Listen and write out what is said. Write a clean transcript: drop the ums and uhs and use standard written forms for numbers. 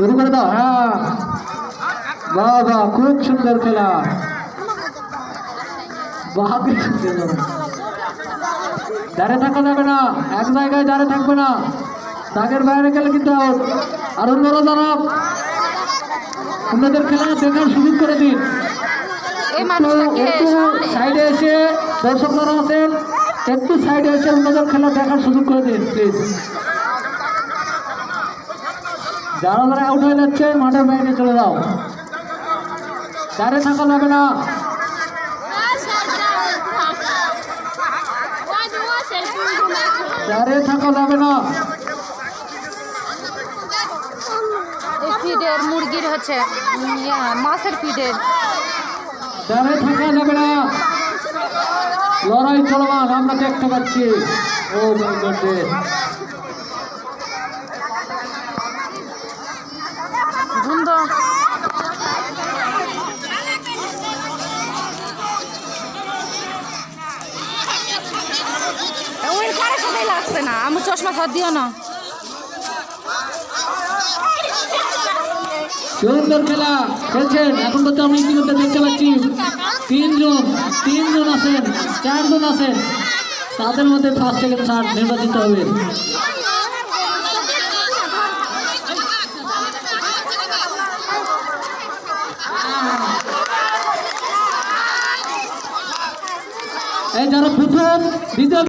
শুরু করে দাও। হ্যাঁ বাবা খুব সুন্দর খেলা। দাঁড়িয়ে থাকা যাবে না, এক জায়গায় দাঁড়িয়ে থাকবে না, দাগের বাইরে গেলে কিন্তু আউট। আর অন্যরা যারা অন্যদের খেলা দেখার সুযোগ করে দিন, একটু সাইডে এসে দর্শক যারা আছেন একটু সাইডে এসে অন্যদের খেলা দেখার সুযোগ করে দিন প্লিজ। যারা যারা আউট হয়ে যাচ্ছে মাঠের বাইরে চলে যাও, দাঁড়িয়ে থাকা যাবে না। দাঁড়িয়ে থাকা যাবে না। ফিডের মুরগির হচ্ছে মাছের ফিডের। দাঁড়িয়ে থাকা যাবে না, লড়াই চলমান আমরা দেখতে পাচ্ছি। ও ধুন্দ ওই কারো সাথে লাগছে না, আমার চশমা খাওয়া দিও না। সুন্দর খেলা খেলছেন এখন তো আমি ইতিমধ্যে দেখতে পাচ্ছি তিনজন আছেন, 4 জন আছেন, তাদের মধ্যে ফার্স্ট সেকেন্ড থার্ড নির্বাচিত হবে। এই যারা প্রথম দ্বিতীয়